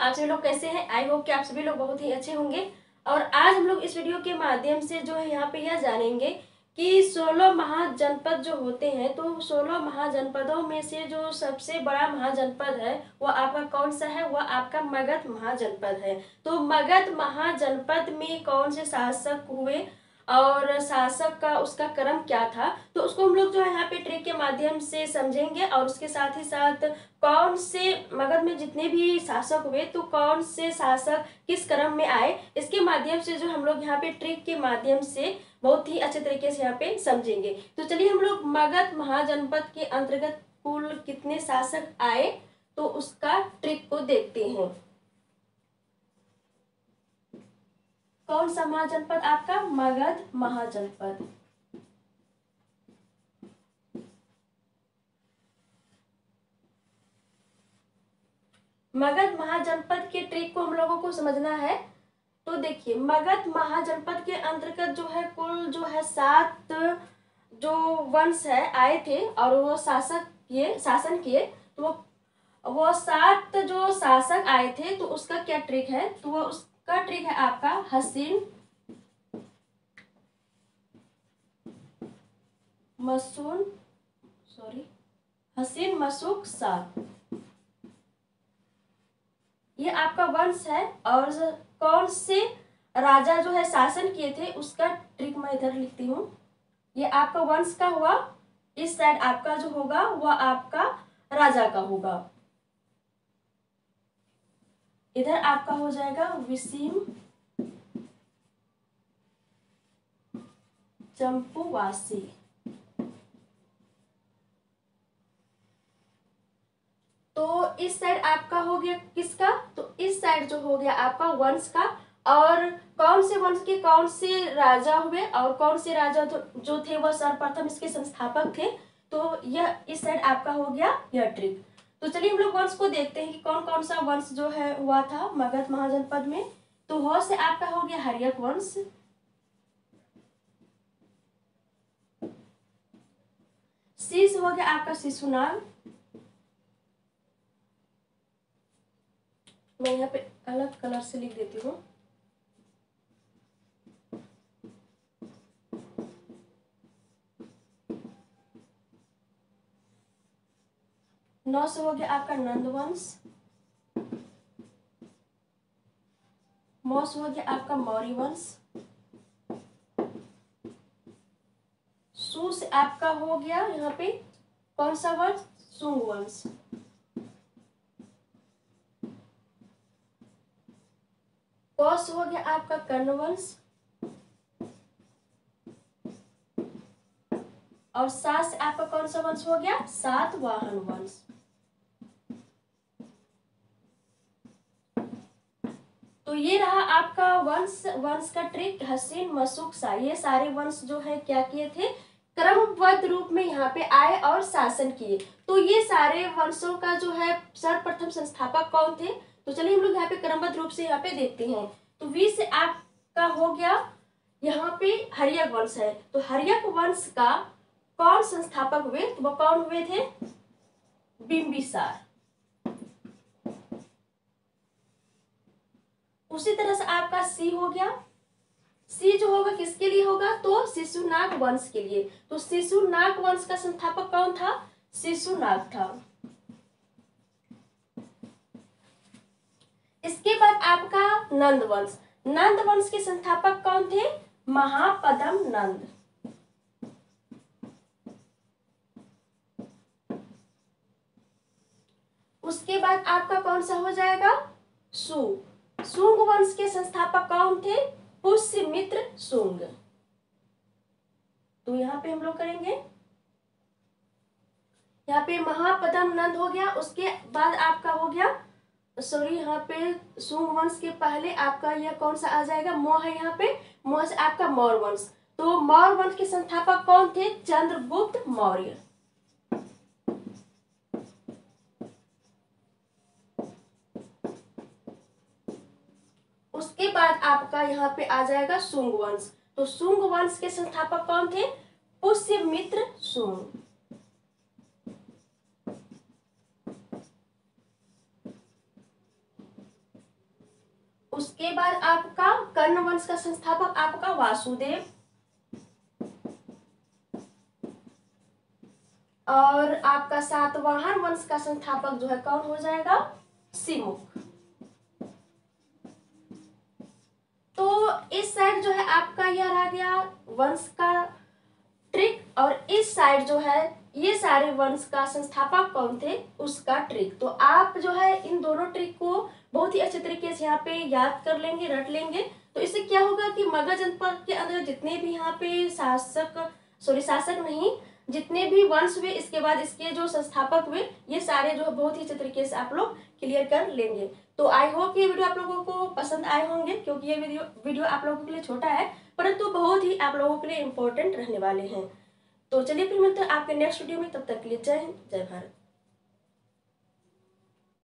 आप सभी लोग कैसे हैं। आई होप कि आप सभी लोग बहुत ही अच्छे होंगे। और आज हम लोग इस वीडियो के माध्यम से जो है यहाँ पे यह जानेंगे कि 16 महाजनपद जो होते हैं, तो 16 महाजनपदों में से जो सबसे बड़ा महाजनपद है वह आपका कौन सा है? वह आपका मगध महाजनपद है। तो मगध महाजनपद में कौन से शासक हुए और शासक का उसका क्रम क्या था, तो उसको हम लोग जो है यहाँ पे ट्रिक के माध्यम से समझेंगे। और उसके साथ ही साथ कौन से मगध में जितने भी शासक हुए तो कौन से शासक किस क्रम में आए, इसके माध्यम से जो हम लोग यहाँ पे ट्रिक के माध्यम से बहुत ही अच्छे तरीके से यहाँ पे समझेंगे। तो चलिए हम लोग मगध महाजनपद के अंतर्गत कुल कितने शासक आए तो उसका ट्रिक को देखते हैं। कौन सा महाजनपद? आपका मगध महाजनपद। मगध महाजनपद के ट्रिक को हम लोगों को समझना है। तो देखिए, मगध महाजनपद के अंतर्गत जो है कुल जो है 7 जो वंश है आए थे और वो शासन किए। तो वो 7 जो शासक आए थे तो उसका क्या ट्रिक है? तो वो उसका ट्रिक है आपका हसीन मशूक शाह। ये आपका वंश है और कौन से राजा जो है शासन किए थे उसका ट्रिक मैं इधर लिखती हूँ। ये आपका वंश का हुआ, इस साइड आपका जो होगा वह आपका राजा का होगा। इधर आपका हो जाएगा विसीम चंपूवासी। तो इस साइड आपका हो गया किसका? तो इस साइड जो हो गया आपका वंश का। और कौन से वंश के कौन से राजा हुए और कौन से राजा जो थे वह सर्वप्रथम इसके संस्थापक थे। तो यह इस साइड आपका हो गया यह ट्रिक। तो चलिए हम लोग वंश को देखते हैं कि कौन कौन सा वंश जो है हुआ था मगध महाजनपद में। तो हो से आपका हो गया हर्यक वंश। सी से हो गया आपका शिशुनाग। मैं यहाँ पे अलग कलर से लिख देती हूँ। नौ से हो गया आपका नंदवंश। मौ से हो गया आपका मौर्य वंश। सू से आपका हो गया यहाँ पे कौन सा वंश? सुंग वंश। कौ से हो गया आपका कर्ण वंश। और सात से आपका कौन सा वंश हो गया? सातवाहन वंश। तो ये रहा आपका वंश का ट्रिक हसीन मशूक शाह। ये सारे वंश जो है क्या किए थे? क्रमबद्ध रूप में यहाँ पे आए और शासन किए। तो ये सारे वंशों का जो है सर्वप्रथम संस्थापक कौन थे? तो चलिए हम लोग यहाँ पे क्रमबद्ध रूप से यहाँ पे देखते हैं। तो वी से आपका हो गया यहाँ पे हर्यक वंश है। तो हर्यक वंश का कौन संस्थापक हुए? तो वो कौन हुए थे? बिंबिसार। उसी तरह से आपका सी हो गया। सी जो होगा किसके लिए होगा? तो शिशुनाग वंश के लिए। तो शिशुनाग वंश का संस्थापक कौन था? शिशुनाग था। इसके बाद आपका नंद वंश। नंद वंश के संस्थापक कौन थे? महापद्म नंद। उसके बाद आपका कौन सा हो जाएगा? सुंग वंश के संस्थापक कौन थे? पुष्यमित्र सुंग। तो यहाँ पे हम लोग करेंगे, यहाँ पे महापद्म नंद हो गया। उसके बाद आपका हो गया यहाँ पे सुंग वंश के पहले आपका यह कौन सा आ जाएगा? मौ है यहाँ पे। मौ से आपका मौर्य वंश। तो मौर्य वंश के संस्थापक कौन थे? चंद्रगुप्त मौर्य। उसके बाद आपका यहाँ पे आ जाएगा सुंग वंश। तो सुंग वंश के संस्थापक कौन थे? पुष्यमित्र सुंग। उसके बाद आपका कर्ण वंश का संस्थापक आपका वासुदेव, और आपका सातवाहन वंश का संस्थापक जो है कौन हो जाएगा, सिमुख। तो इस साइड जो है आपका यह रह गया वंश का ट्रिक, और इस साइड जो है ये सारे वंश का संस्थापक कौन थे उसका ट्रिक। तो आप जो है इन दोनों ट्रिक को बहुत ही अच्छे तरीके से यहाँ पे याद कर लेंगे, रट लेंगे। तो इससे क्या होगा कि मगध जनपद के अंदर जितने भी यहाँ पे शासक नहीं, जितने भी वंश हुए, इसके बाद इसके जो संस्थापक हुए, ये सारे जो है बहुत ही अच्छे तरीके से आप लोग क्लियर कर लेंगे। तो आई होप ये वीडियो आप लोगों को पसंद आए होंगे, क्योंकि ये वीडियो आप लोगों के लिए छोटा है, परंतु बहुत ही आप लोगों के लिए इम्पोर्टेंट रहने वाले हैं। तो चलिए फिर मिलते हैं आपके नेक्स्ट वीडियो में, तब तक के लिए जय हिंद, जय भारत।